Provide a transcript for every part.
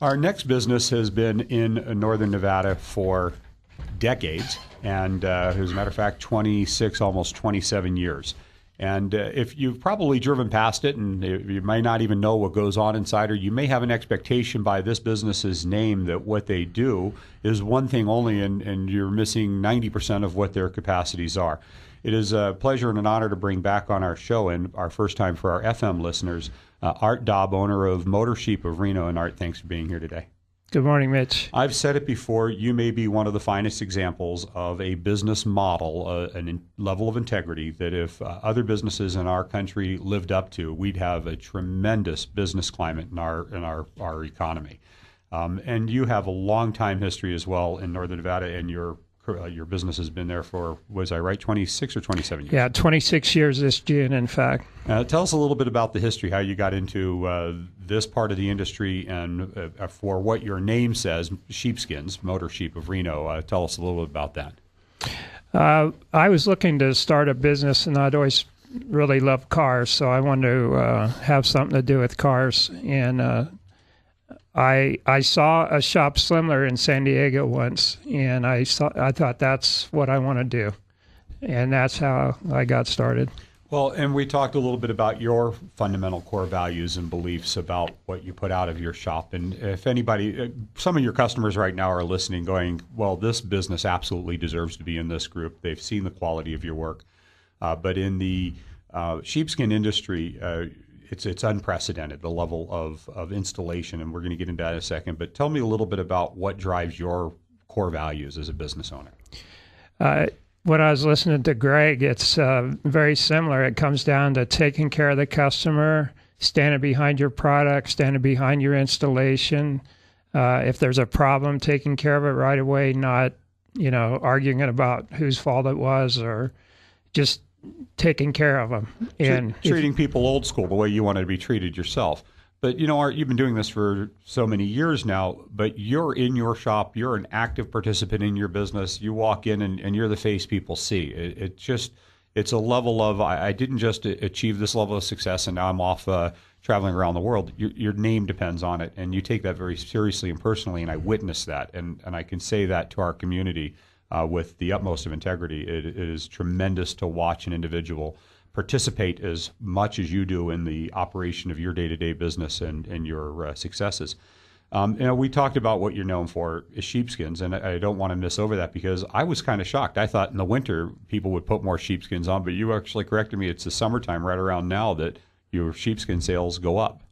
Our next business has been in northern Nevada for decades, and as a matter of fact, 26, almost 27 years. And if you've probably driven past it, and you may not even know what goes on inside, or you may have an expectation by this business's name that what they do is one thing only, and you're missing 90% of what their capacities are. It is a pleasure and an honor to bring back on our show, and our first time for our FM listeners, Art Daub, owner of Motor Sheep of Reno. And Art, thanks for being here today. Good morning, Mitch. I've said it before, you may be one of the finest examples of a business model, a level of integrity that if other businesses in our country lived up to, we'd have a tremendous business climate in our economy. And you have a long time history as well in Northern Nevada, and your business has been there for, was I right, 26 or 27 years? Yeah, 26 years this June, in fact. Tell us a little bit about the history, how you got into this part of the industry, and for what your name says, Sheepskins, Motor Sheep of Reno. Tell us a little bit about that. I was looking to start a business, and I'd always really loved cars, so I wanted to have something to do with cars. And I saw a shop similar in San Diego once, and I thought that's what I want to do, and that's how I got started. Well, and we talked a little bit about your fundamental core values and beliefs about what you put out of your shop. And if anybody, some of your customers right now are listening going, well, this business absolutely deserves to be in this group. They've seen the quality of your work. But in the sheepskin industry, it's unprecedented, the level of installation, and we're going to get into that in a second. But tell me a little bit about what drives your core values as a business owner. When I was listening to Greg, it's very similar. It comes down to taking care of the customer, standing behind your product, standing behind your installation. If there's a problem, taking care of it right away, not arguing about whose fault it was, or just taking care of them. And treating people old school, the way you want to be treated yourself. But, Art, you've been doing this for so many years now, but you're in your shop, you're an active participant in your business. You walk in and you're the face people see. It's a level of, I didn't just achieve this level of success and now I'm off traveling around the world. Your name depends on it, and you take that very seriously and personally, and I witness that. And I can say that to our community with the utmost of integrity. It is tremendous to watch an individual participate as much as you do in the operation of your day-to-day business and your successes. We talked about what you're known for is sheepskins, and I don't want to miss over that because I was kind of shocked. I thought in the winter people would put more sheepskins on, but you actually corrected me. It's the summertime right around now that your sheepskin sales go up.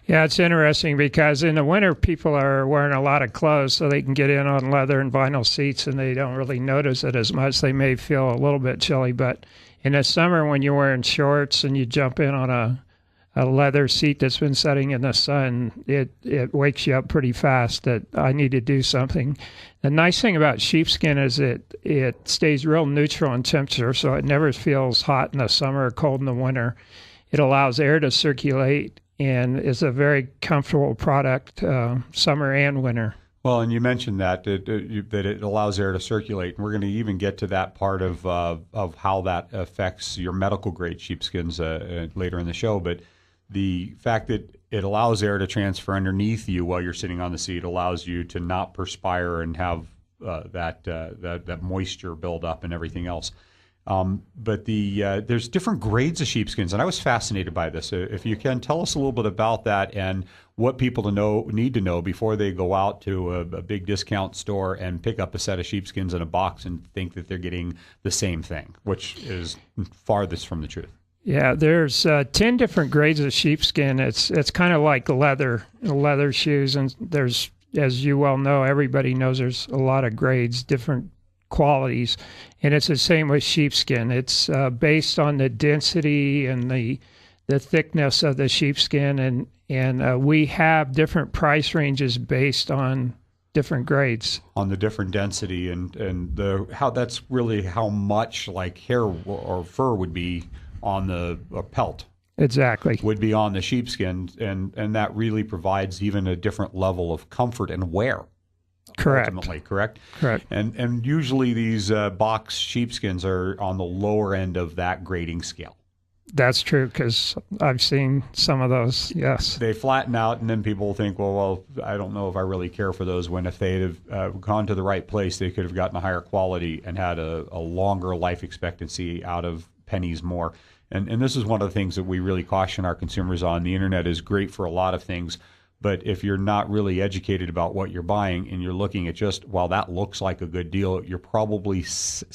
Yeah, it's interesting because in the winter people are wearing a lot of clothes so they can get in on leather and vinyl seats, and they don't really notice it as much. They may feel a little bit chilly, but in the summer when you're wearing shorts and you jump in on a leather seat that's been sitting in the sun, it wakes you up pretty fast that I need to do something. The nice thing about sheepskin is it stays real neutral in temperature, so it never feels hot in the summer or cold in the winter. It allows air to circulate and is a very comfortable product summer and winter. Well, and you mentioned that it allows air to circulate, and we're going to even get to that part of how that affects your medical grade sheepskins later in the show. But the fact that it allows air to transfer underneath you while you're sitting on the seat allows you to not perspire and have that moisture build up and everything else. But there's different grades of sheepskins, and I was fascinated by this. If you can, tell us a little bit about that and what people need to know before they go out to a big discount store and pick up a set of sheepskins in a box and think that they're getting the same thing, which is farthest from the truth. Yeah, there's 10 different grades of sheepskin. It's kind of like leather shoes, and there's, as you well know, everybody knows there's a lot of grades, different qualities, and it's the same with sheepskin. It's based on the density and the thickness of the sheepskin, and we have different price ranges based on different grades. On the different density and how that's really how much like hair or fur would be on the pelt. Exactly. Would be on the sheepskin, and that really provides even a different level of comfort and wear. Correct. Ultimately, correct? Correct. And usually these box sheepskins are on the lower end of that grading scale. That's true, because I've seen some of those. Yes. They flatten out, and then people think, well, I don't know if I really care for those. When if they'd have gone to the right place, they could have gotten a higher quality and had a longer life expectancy out of pennies more. And this is one of the things that we really caution our consumers on. The internet is great for a lot of things, but if you're not really educated about what you're buying and you're looking at just, well, that looks like a good deal, you're probably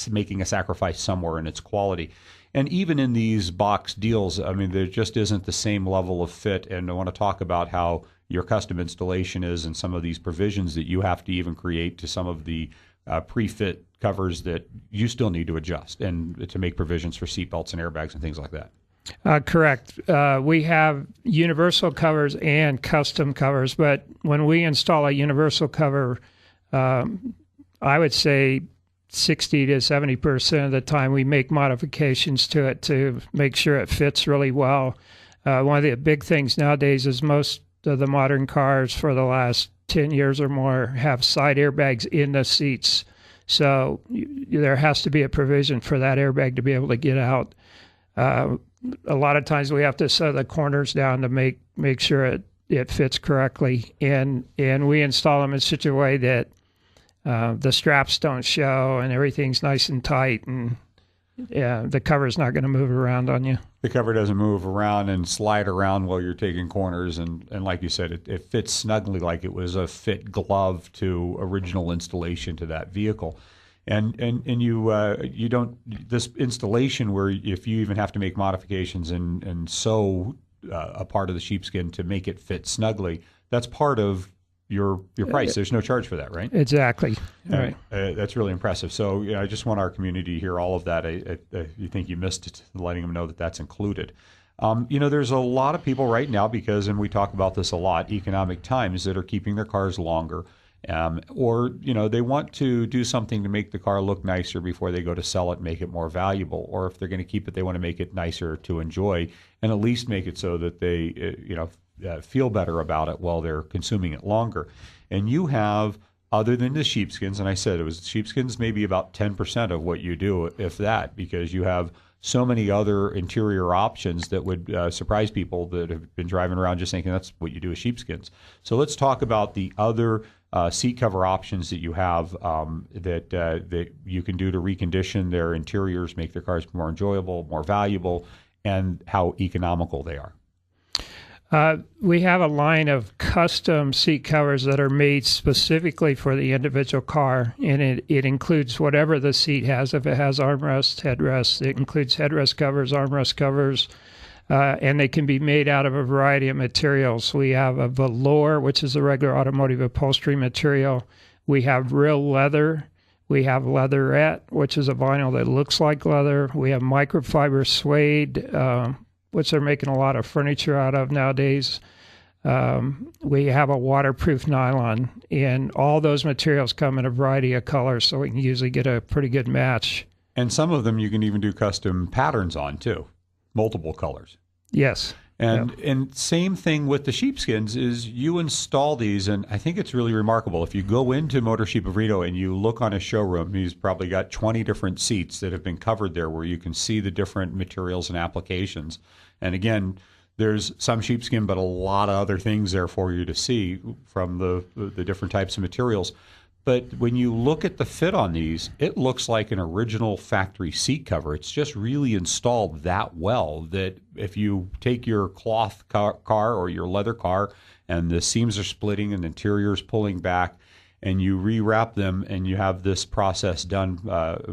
making a sacrifice somewhere in its quality. And even in these box deals, I mean, there just isn't the same level of fit. And I want to talk about how your custom installation is and some of these provisions that you have to even create to some of the pre-fit covers that you still need to adjust and to make provisions for seatbelts and airbags and things like that. Correct. We have universal covers and custom covers, but when we install a universal cover, I would say 60 to 70% of the time we make modifications to it to make sure it fits really well. One of the big things nowadays is most of the modern cars for the last 10 years or more have side airbags in the seats. So there has to be a provision for that airbag to be able to get out. A lot of times we have to set the corners down to make sure it fits correctly. And we install them in such a way that the straps don't show and everything's nice and tight, and the cover's not going to move around on you. The cover doesn't move around and slide around while you're taking corners, and like you said, it fits snugly like it was a fit glove to original installation to that vehicle. And you don't, this installation where if you even have to make modifications and sew a part of the sheepskin to make it fit snugly, that's part of your price. There's no charge for that, right? Exactly. Right. That's really impressive. So I just want our community to hear all of that. You think you missed it, letting them know that that's included. There's a lot of people right now because, and we talk about this a lot, economic times, that are keeping their cars longer. Or they want to do something to make the car look nicer before they go to sell it, make it more valuable. Or if they're going to keep it, they want to make it nicer to enjoy and at least make it so that they, feel better about it while they're consuming it longer. And you have, other than the sheepskins, and I said it was sheepskins, maybe about 10% of what you do, if that, because you have so many other interior options that would surprise people that have been driving around just thinking that's what you do with sheepskins. So let's talk about the other seat cover options that you have that you can do to recondition their interiors, make their cars more enjoyable, more valuable, and how economical they are. We have a line of custom seat covers that are made specifically for the individual car, and it includes whatever the seat has. If it has armrests, headrests, it includes headrest covers, armrest covers, and they can be made out of a variety of materials. We have a velour, which is a regular automotive upholstery material. We have real leather. We have leatherette, which is a vinyl that looks like leather. We have microfiber suede, which they're making a lot of furniture out of nowadays. We have a waterproof nylon, and all those materials come in a variety of colors, so we can usually get a pretty good match. And some of them you can even do custom patterns on, too, multiple colors. Yes. And same thing with the sheepskins is you install these, and I think it's really remarkable. If you go into Motor Sheep of Reno and you look on his showroom, he's probably got 20 different seats that have been covered there where you can see the different materials and applications. And again, there's some sheepskin, but a lot of other things there for you to see from the different types of materials. But when you look at the fit on these, it looks like an original factory seat cover. It's just really installed that well that if you take your cloth car or your leather car and the seams are splitting and the interior is pulling back and you rewrap them and you have this process done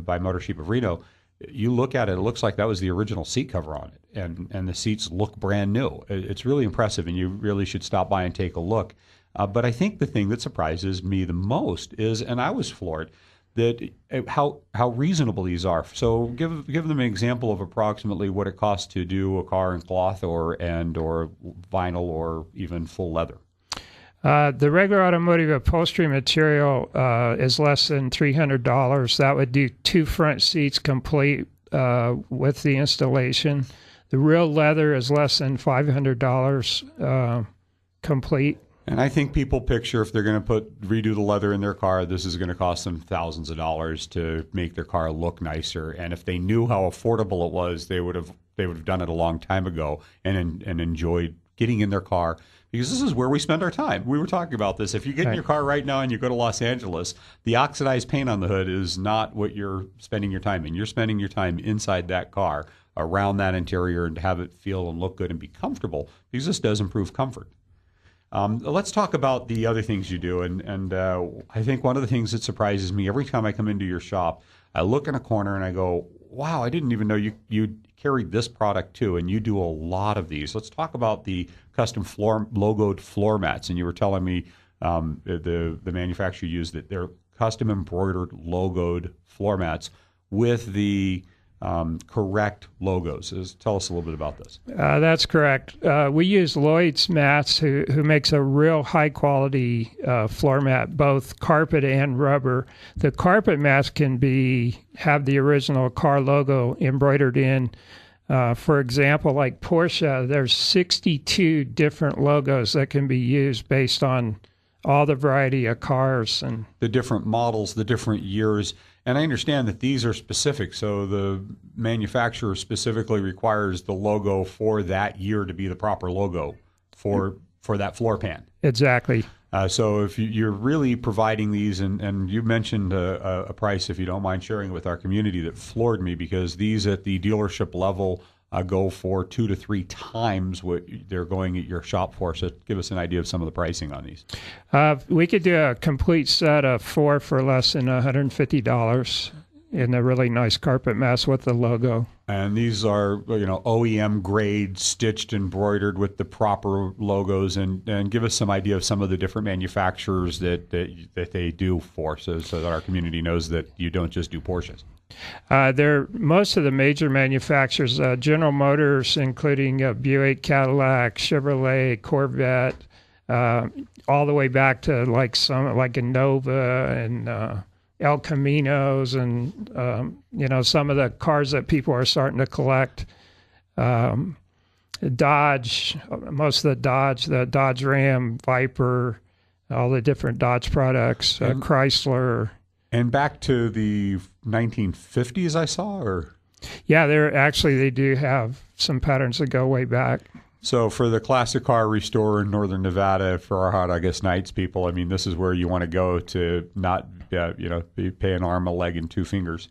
by Motor Sheep of Reno, you look at it, it looks like that was the original seat cover on it. And the seats look brand new. It's really impressive, and you really should stop by and take a look. But I think the thing that surprises me the most is, and I was floored, that how reasonable these are. So give them an example of approximately what it costs to do a car in cloth or vinyl or even full leather. The regular automotive upholstery material is less than $300. That would do 2 front seats complete with the installation. The real leather is less than $500 complete. And I think people picture if they're going to redo the leather in their car, this is going to cost them thousands of dollars to make their car look nicer. And if they knew how affordable it was, they would have done it a long time ago and enjoyed getting in their car, because this is where we spend our time. We were talking about this. If you get in your car right now and you go to Los Angeles, the oxidized paint on the hood is not what you're spending your time in. You're spending your time inside that car, around that interior, and to have it feel and look good and be comfortable, because this does improve comfort. Let's talk about the other things you do. And I think one of the things that surprises me every time I come into your shop, I look in a corner and I go, wow, I didn't even know you carried this product too, and you do a lot of these. Let's talk about the custom logoed floor mats. And you were telling me the manufacturer used that they're custom embroidered logoed floor mats with the correct logos. Tell us a little bit about this. That's correct. We use Lloyd's Mats, who makes a real high quality floor mat, both carpet and rubber. The carpet mats can have the original car logo embroidered in. For example, like Porsche, there's 62 different logos that can be used based on all the variety of cars and the different models, the different years. And I understand that these are specific, so the manufacturer specifically requires the logo for that year to be the proper logo for that floor pan. Exactly. So if you're really providing these, and you mentioned a price, if you don't mind sharing it with our community, that floored me, because these at the dealership level go for 2 to 3 times what they're going at your shop for. So give us an idea of some of the pricing on these. We could do a complete set of 4 for less than $150 in a really nice carpet mats with the logo. And these are, OEM grade, stitched, embroidered with the proper logos, and give us some idea of some of the different manufacturers that they do for, so that our community knows that you don't just do Porsches. Most of the major manufacturers, General Motors, including Buick, Cadillac, Chevrolet, Corvette, all the way back to like a Nova and El Caminos, and some of the cars that people are starting to collect. Dodge, most of the Dodge Ram, Viper, all the different Dodge products, Chrysler. And back to the 1950s, I saw, or? Yeah, they do have some patterns that go way back. So for the classic car restorer in Northern Nevada, for our Hot August Nights people, I mean, this is where you want to go to not, pay an arm, a leg, and 2 fingers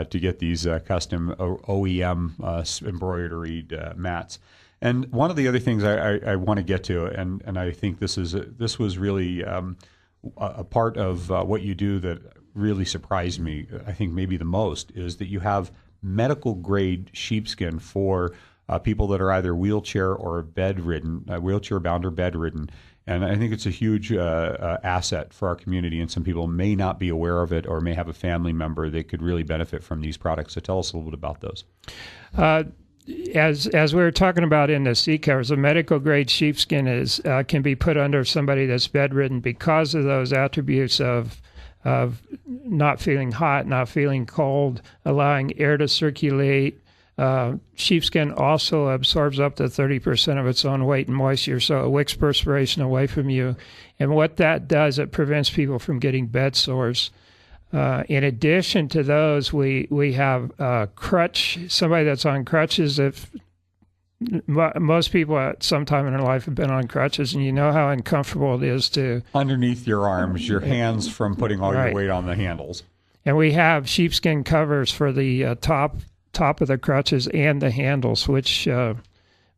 to get these custom OEM embroidered mats. And one of the other things I want to get to, and I think this was really a part of what you do that really surprised me, I think maybe the most, is that you have medical grade sheepskin for people that are either wheelchair or bedridden, wheelchair bound or bedridden. And I think it's a huge asset for our community, and some people may not be aware of it or may have a family member that could really benefit from these products. So tell us a little bit about those. As we were talking about in the seat covers, a medical grade sheepskin can be put under somebody that's bedridden because of those attributes of not feeling hot, not feeling cold, allowing air to circulate. Sheepskin also absorbs up to 30% of its own weight and moisture, so it wicks perspiration away from you. And what that does, it prevents people from getting bed sores. In addition to those, we have somebody that's on crutches. If most people at some time in their life have been on crutches, and you know how uncomfortable it is to... Underneath your arms, your hands from putting all your weight on the handles. And we have sheepskin covers for the top of the crutches and the handles, which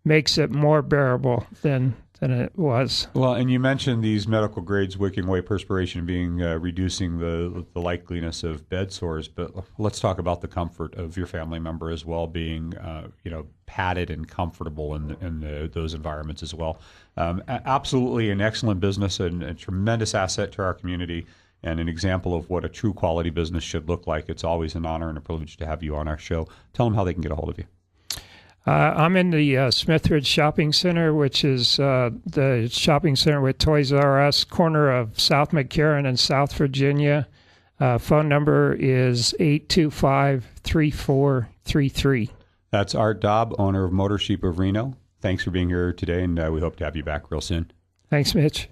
makes it more bearable than it was. Well, and you mentioned these medical grades wicking away perspiration being reducing the likeliness of bed sores, but let's talk about the comfort of your family member as well, being padded and comfortable in those environments as well. Absolutely an excellent business and a tremendous asset to our community, and an example of what a true quality business should look like. It's always an honor and a privilege to have you on our show. Tell them how they can get a hold of you. I'm in the Smithridge Shopping Center, which is the shopping center with Toys R Us, corner of South McCarran and South Virginia. Phone number is 825-3433. That's Art Daub, owner of Motor Sheep of Reno. Thanks for being here today, and we hope to have you back real soon. Thanks, Mitch.